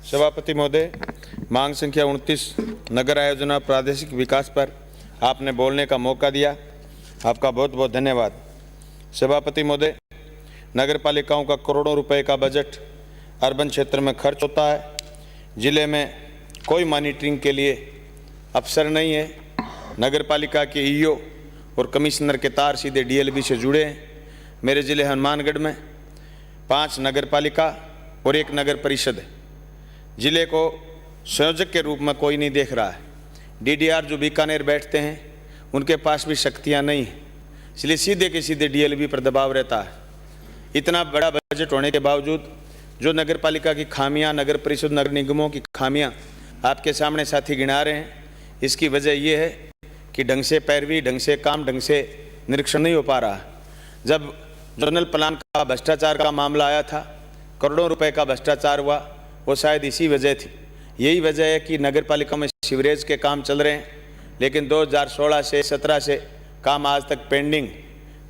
सभापति महोदय, मांग संख्या 29 नगर आयोजन और प्रादेशिक विकास पर आपने बोलने का मौका दिया, आपका बहुत बहुत धन्यवाद। सभापति महोदय, नगर पालिकाओं का करोड़ों रुपए का बजट अर्बन क्षेत्र में खर्च होता है। जिले में कोई मॉनिटरिंग के लिए अफसर नहीं है। नगर पालिका के ईओ और कमिश्नर के तार सीधे डीएलबी से जुड़े हैं। मेरे ज़िले हनुमानगढ़ में 5 नगर पालिका और 1 नगर परिषद है। ज़िले को संयोजक के रूप में कोई नहीं देख रहा है। डीडीआर जो बीकानेर बैठते हैं उनके पास भी शक्तियां नहीं हैं, इसलिए सीधे के सीधे डीएलबी पर दबाव रहता है। इतना बड़ा बजट होने के बावजूद जो नगर पालिका की खामियां, नगर परिषद, नगर निगमों की खामियां आपके सामने साथी गिना रहे हैं, इसकी वजह यह है कि ढंग से पैरवी, ढंग से काम, ढंग से निरीक्षण नहीं हो पा रहा। जब जनरल प्लान का भ्रष्टाचार का मामला आया था, करोड़ों रुपए का भ्रष्टाचार हुआ, वो शायद इसी वजह थी। यही वजह है कि नगर पालिका में सीवरेज के काम चल रहे हैं, लेकिन 2016 से 17 से काम आज तक पेंडिंग।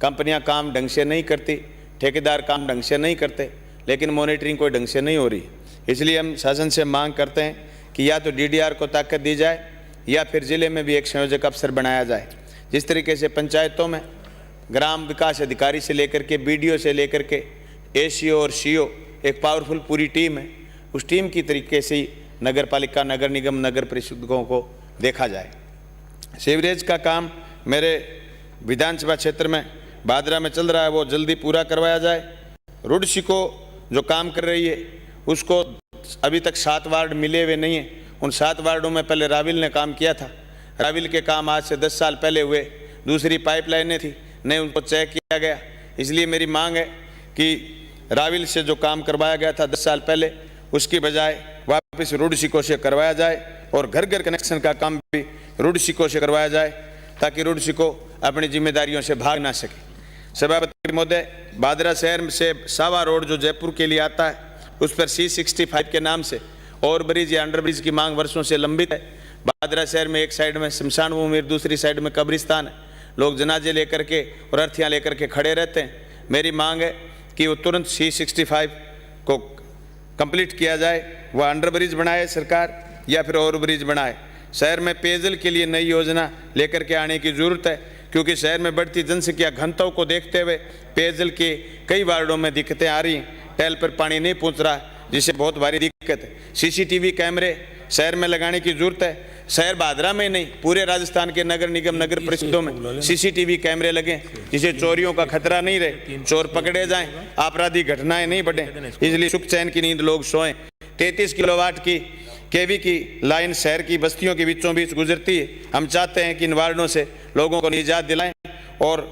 कंपनियां काम ढंग से नहीं करती, ठेकेदार काम ढंग से नहीं करते, लेकिन मॉनिटरिंग कोई ढंग से नहीं हो रही। इसलिए हम शासन से मांग करते हैं कि या तो डीडीआर को ताकत दी जाए या फिर ज़िले में भी एक संयोजक अफसर बनाया जाए। जिस तरीके से पंचायतों में ग्राम विकास अधिकारी से लेकर के बीडीओ से लेकर के एसीओ और सीओ एक पावरफुल पूरी टीम है, उस टीम की तरीके से ही नगर पालिका, नगर निगम, नगर परिषदों को देखा जाए। सीवरेज का काम मेरे विधानसभा क्षेत्र में बादरा में चल रहा है, वो जल्दी पूरा करवाया जाए। रुडसी को जो काम कर रही है उसको अभी तक 7 वार्ड मिले हुए नहीं हैं। उन 7 वार्डों में पहले राविल ने काम किया था। राविल के काम आज से 10 साल पहले हुए। दूसरी पाइपलाइनें थी, नहीं उनको चेक किया गया। इसलिए मेरी मांग है कि राविल से जो काम करवाया गया था 10 साल पहले, उसकी बजाय वापस रुडसिको से करवाया जाए और घर घर कनेक्शन का काम भी रुडसिको से करवाया जाए, ताकि रुडसिको अपनी जिम्मेदारियों से भाग ना सके। सभापति महोदय, बादरा शहर से सावा रोड जो जयपुर के लिए आता है, उस पर C65 के नाम से ओवर ब्रिज या अंडर ब्रिज की मांग वर्षों से लंबित है। बादरा शहर में एक साइड में शमशान भूमि, दूसरी साइड में कब्रिस्तान है। लोग जनाजे लेकर के और अर्थियाँ लेकर के खड़े रहते हैं। मेरी मांग है कि वो तुरंत C65 को कंप्लीट किया जाए, वह अंडर ब्रिज बनाए सरकार या फिर ओवर ब्रिज बनाए। शहर में पेयजल के लिए नई योजना लेकर के आने की ज़रूरत है, क्योंकि शहर में बढ़ती जनसंख्या घनत्व को देखते हुए पेयजल के कई वार्डों में दिक्कतें आ रही हैं। टैल पर पानी नहीं पहुंच रहा, जिससे बहुत भारी दिक्कत है। सीसीटीवी कैमरे शहर में लगाने की जरूरत है। शहर बादरा में नहीं, पूरे राजस्थान के नगर निगम, नगर परिषदों में सीसीटीवी कैमरे लगे, जिससे चोरियों का खतरा नहीं रहे, चोर पकड़े जाएं, आपराधिक घटनाएं नहीं बढ़े, इसलिए सुख चैन की नींद लोग सोएं। 33 किलोवाट की केवी की लाइन शहर की बस्तियों के बीचों बीच गुजरती है। हम चाहते हैं कि इन वार्डों से लोगों को निजात दिलाएं और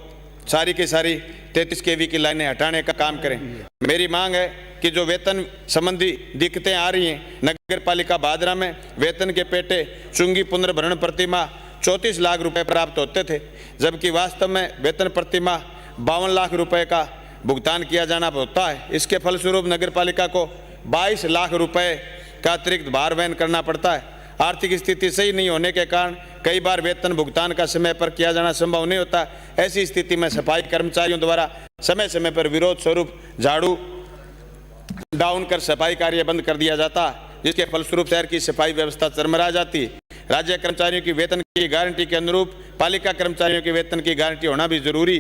सारी की सारी 33 केवी की लाइनें हटाने का काम करें। मेरी मांग है कि जो वेतन संबंधी दिक्कतें आ रही हैं, नगर पालिका बादरा में वेतन के पेटे चुंगी पुनर्भरण प्रतिमाह 34 लाख रुपए प्राप्त होते थे, जबकि वास्तव में वेतन प्रतिमाह 52 लाख रुपए का भुगतान किया जाना होता है। इसके फलस्वरूप नगर पालिका को 22 लाख रुपए का अतिरिक्त भार वहन करना पड़ता है। आर्थिक स्थिति सही नहीं होने के कारण कई बार वेतन भुगतान का समय पर किया जाना संभव नहीं होता। ऐसी स्थिति में सफाई कर्मचारियों द्वारा समय समय पर विरोध स्वरूप झाड़ू डाउन कर सफाई कार्य बंद कर दिया जाता है, जिसके फलस्वरूप शहर की सफाई व्यवस्था चरमरा जाती है। राज्य कर्मचारियों की वेतन की गारंटी के अनुरूप पालिका कर्मचारियों के वेतन की गारंटी होना भी जरूरी।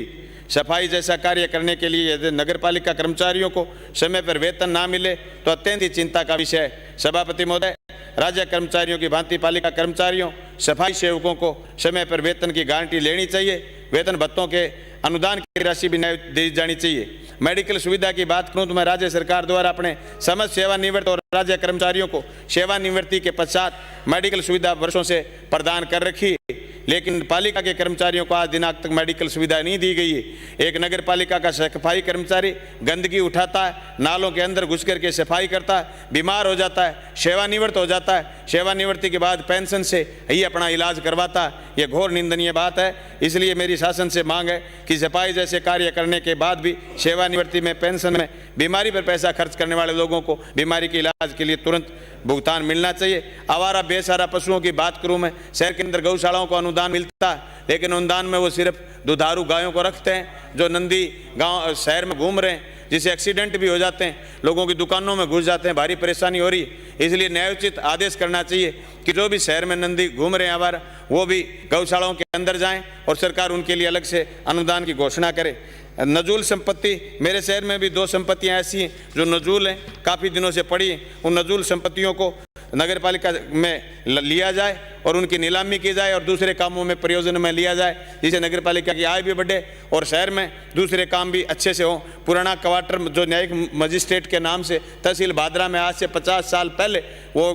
सफाई जैसा कार्य करने के लिए यदि नगर पालिका कर्मचारियों को समय पर वेतन ना मिले तो अत्यंत ही चिंता का विषय है। सभापति महोदय, राज्य कर्मचारियों की भांति पालिका कर्मचारियों, सफाई सेवकों को समय पर वेतन की गारंटी लेनी चाहिए। वेतन भत्तों के अनुदान की राशि भी दी जानी चाहिए। मेडिकल सुविधा की बात करूं तो मैं राज्य सरकार द्वारा अपने समस्त सेवानिवृत्त और राज्य कर्मचारियों को सेवानिवृत्ति के पश्चात मेडिकल सुविधा वर्षों से प्रदान कर रखी है, लेकिन पालिका के कर्मचारियों को आज दिनांक तक मेडिकल सुविधा नहीं दी गई है। एक नगर पालिका का सफाई कर्मचारी गंदगी उठाता है, नालों के अंदर घुस करके सफाई करता है, बीमार हो जाता है, सेवानिवृत्त हो जाता है, सेवानिवृत्ति के बाद पेंशन से ही अपना इलाज करवाता है। यह घोर निंदनीय बात है। इसलिए मेरी शासन से मांग है कि सफाई जैसे कार्य करने के बाद भी सेवानिवृत्ति में, पेंशन में बीमारी पर पैसा खर्च करने वाले लोगों को बीमारी के इलाज के लिए तुरंत भुगतान मिलना चाहिए। आवारा बेसहारा पशुओं की बात करूं मैं, शहर के अंदर गौशालाओं को अनुदान मिलता है, लेकिन अनुदान में वो सिर्फ दुधारू गायों को रखते हैं जो नंदी गांव शहर में घूम रहे हैं। जिससे एक्सीडेंट भी हो जाते हैं, लोगों की दुकानों में घुस जाते हैं, भारी परेशानी हो रही है। इसलिए न्यायोचित आदेश करना चाहिए कि जो भी शहर में नंदी घूम रहे हैं आवारा, वो भी गौशालाओं के अंदर जाएं और सरकार उनके लिए अलग से अनुदान की घोषणा करे। नजूल संपत्ति, मेरे शहर में भी 2 संपत्तियां ऐसी हैं जो नजूल हैं, काफ़ी दिनों से पड़ी हैं। उन नजूल संपत्तियों को नगर पालिका में लिया जाए और उनकी नीलामी की जाए और दूसरे कामों में प्रयोजन में लिया जाए, जिससे नगर पालिका की आय भी बढ़े और शहर में दूसरे काम भी अच्छे से हों। पुराना क्वार्टर जो न्यायिक मजिस्ट्रेट के नाम से तहसील भादरा में आज से 50 साल पहले वो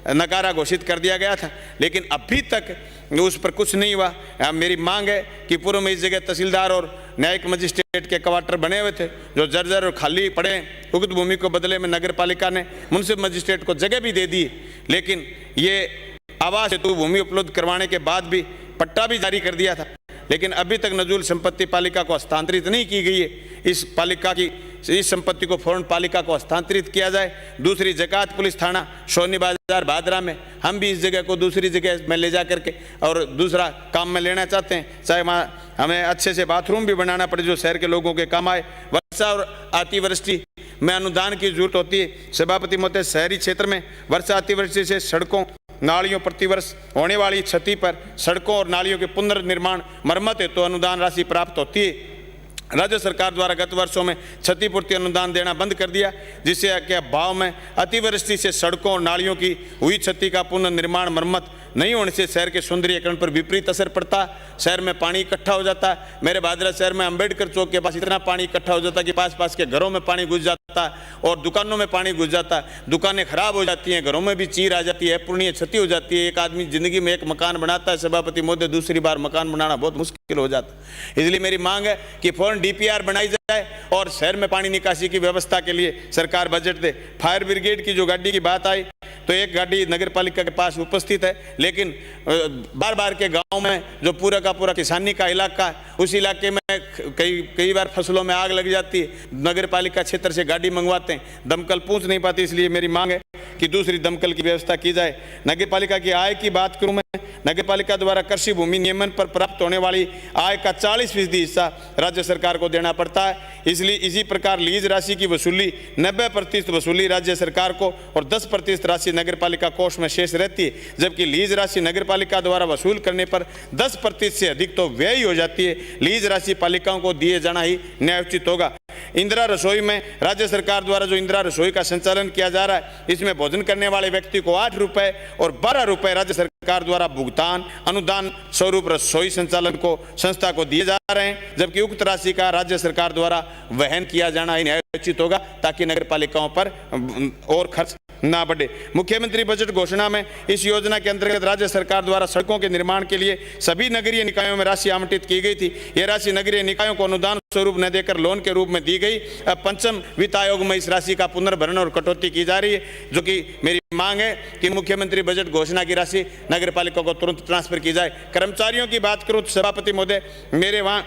नकारा घोषित कर दिया गया था, लेकिन अभी तक उस पर कुछ नहीं हुआ। मेरी मांग है कि पूर्व में इस जगह तहसीलदार और न्यायिक मजिस्ट्रेट के क्वार्टर बने हुए थे जो जर्जर और खाली पड़े हैं। उक्त भूमि को बदले में नगर पालिका ने मुंसिफ मजिस्ट्रेट को जगह भी दे दी, लेकिन ये आवास हेतु भूमि उपलब्ध करवाने के बाद भी पट्टा भी जारी कर दिया था, लेकिन अभी तक नजूल संपत्ति पालिका को हस्तांतरित नहीं की गई है। इस संपत्ति को फौरन पालिका को हस्तांतरित किया जाए। दूसरी जकात पुलिस थाना सोनी बाजार भादरा में हम भी इस जगह को दूसरी जगह में ले जा करके और दूसरा काम में लेना चाहते हैं, चाहे वहाँ हमें अच्छे से बाथरूम भी बनाना पड़े जो शहर के लोगों के काम आए। वर्षा और अतिवृष्टि में अनुदान की जरूरत होती है। सभापति महोदय, शहरी क्षेत्र में वर्षा अतिवृष्टि से सड़कों नालियों प्रतिवर्ष होने वाली क्षति पर सड़कों और नालियों के पुनर्निर्माण मरम्मत हेतु अनुदान राशि प्राप्त होती है। राज्य सरकार द्वारा गत वर्षों में क्षतिपूर्ति अनुदान देना बंद कर दिया, जिससे के अभाव में अतिवृष्टि से सड़कों और नालियों की हुई क्षति का पुनर्निर्माण मरम्मत नहीं होने से शहर के सौंदर्यीकरण पर विपरीत असर पड़ता। शहर में पानी इकट्ठा हो जाता है। मेरे भादरा शहर में अंबेडकर चौक के पास इतना पानी इकट्ठा हो जाता है कि पास के घरों में पानी घुस जाता है और दुकानों में पानी घुस जाता है। दुकानें खराब हो जाती हैं, घरों में भी चीर आ जाती है, अपूर्णीय क्षति हो जाती है। एक आदमी जिंदगी में एक मकान बनाता है सभापति महोदय, दूसरी बार मकान बनाना बहुत मुश्किल हो जाता है। इसलिए मेरी मांग है कि फौरन DPR बनाई जाए और शहर में पानी निकासी की व्यवस्था के लिए सरकार बजट दे। फायर ब्रिगेड की जो गाड़ी की बात आई तो एक गाड़ी नगर पालिका के पास उपस्थित है, लेकिन बार बार के गांव में जो पूरा का पूरा किसानी का इलाका है, उस इलाके में कई बार फसलों में आग लग जाती है। नगर पालिका क्षेत्र से गाड़ी मंगवाते हैं, दमकल पहुंच नहीं पाती। इसलिए मेरी मांग है कि दूसरी दमकल की व्यवस्था की जाए। नगर पालिका की आय की बात करूं मैं, नगर पालिका द्वारा कृषि भूमि नियमन पर प्राप्त होने वाली आय का 40% हिस्सा राज्य सरकार को देना पड़ता है। इसलिए इसी प्रकार लीज राशि की वसूली 90% वसूली राज्य सरकार को और 10% राशि नगर पालिका कोष में शेष रहती है, जबकि लीज राशि नगर पालिका द्वारा वसूल करने पर 10% से अधिक तो व्यय हो जाती है। लीज राशि पालिकाओं को दिए जाना ही न्यायोचित होगा। इंदिरा रसोई में राज्य सरकार द्वारा जो इंदिरा रसोई का संचालन किया जा रहा है, इसमें भोजन करने वाले व्यक्ति को 8 रुपए और 12 रुपए राज्य सरकार द्वारा भुगतान अनुदान स्वरूप रसोई संचालन को संस्था को दिए जा रहे हैं, जबकि उक्त राशि का राज्य सरकार द्वारा वहन किया जाना ही न्यायोचित होगा, ताकि नगर पालिकाओं पर और खर्च ना बढ़े। मुख्यमंत्री बजट घोषणा में इस योजना के अंतर्गत राज्य सरकार द्वारा सड़कों के निर्माण के लिए सभी नगरीय निकायों में राशि आवंटित की गई थी। यह राशि नगरीय निकायों को अनुदान स्वरूप न देकर लोन के रूप में दी गई। अब पंचम वित्त आयोग में इस राशि का पुनर्भरण और कटौती की जा रही है, जो कि मेरी मांग है कि मुख्यमंत्री बजट घोषणा की राशि नगर पालिका को तुरंत ट्रांसफर की जाए। कर्मचारियों की बात करूं तो सभापति महोदय, मेरे वहाँ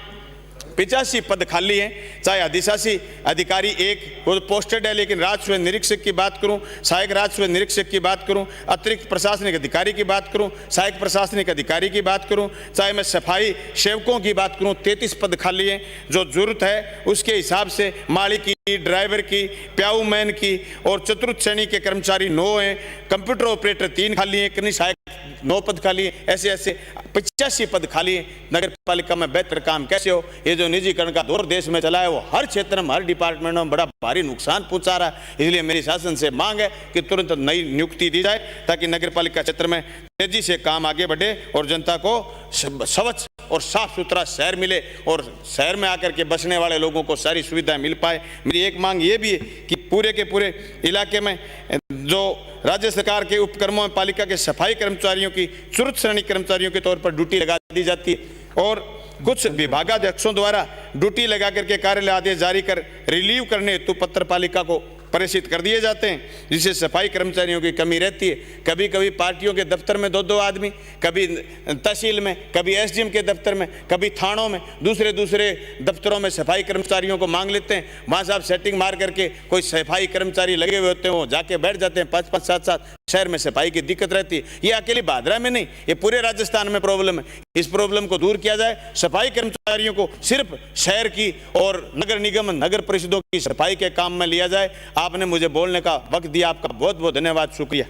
85 पद खाली हैं, चाहे अधिशासी अधिकारी एक वो पोस्टेड है, लेकिन राजस्व निरीक्षक की बात करूं, सहायक राजस्व निरीक्षक की बात करूं, अतिरिक्त प्रशासनिक अधिकारी की बात करूं, सहायक प्रशासनिक अधिकारी की बात करूं, चाहे मैं सफाई सेवकों की बात करूं, 33 पद खाली हैं। जो जरूरत है उसके हिसाब से माली की, ड्राइवर की, प्याऊ मैन की और चतुर्थ श्रेणी के कर्मचारी 9 हैं। कंप्यूटर ऑपरेटर 3 खाली हैं, कनी सहायक 9 पद खाली हैं। ऐसे 85 पद खाली हैं। नगर पालिका में बेहतर काम कैसे हो? ये जो निजीकरण का दौर देश में चला है, वो हर क्षेत्र में, हर डिपार्टमेंट में बड़ा भारी नुकसान पहुंचा रहा है। इसलिए मेरी शासन से मांग है कि तुरंत नई नियुक्ति दी जाए, ताकि नगर पालिका क्षेत्र में तेजी से काम आगे बढ़े और जनता को स्वच्छ और साफ सुथरा शहर मिले और शहर में आकर के बसने वाले लोगों को सारी सुविधाएं मिल पाए। मेरी एक मांग ये भी है कि पूरे के पूरे इलाके में जो राज्य सरकार के उपक्रमों में पालिका के सफाई कर्मचारियों की चतुर्थ श्रेणी कर्मचारियों के तौर पर ड्यूटी लगा दी जाती है और कुछ विभागाध्यक्षों द्वारा ड्यूटी लगा करके कार्यालय आदेश जारी कर रिलीव करने हेतु पत्र पालिका को प्रेषित कर दिए जाते हैं, जिससे सफाई कर्मचारियों की कमी रहती है। कभी कभी पार्टियों के दफ्तर में 2-2 आदमी, कभी तहसील में, कभी SDM के दफ्तर में, कभी थानों में, दूसरे दफ्तरों में सफाई कर्मचारियों को मांग लेते हैं। वहाँ साहब सेटिंग मार करके कोई सफाई कर्मचारी लगे हुए होते हैं, वो जाके बैठ जाते हैं, 5-5, 7-7 शहर में सफाई की दिक्कत रहती है। ये अकेली भादरा में नहीं, ये पूरे राजस्थान में प्रॉब्लम है। इस प्रॉब्लम को दूर किया जाए। सफाई कर्मचारियों को सिर्फ शहर की और नगर निगम नगर परिषदों की सफाई के काम में लिया जाए। आपने मुझे बोलने का वक्त दिया, आपका बहुत बहुत धन्यवाद, शुक्रिया।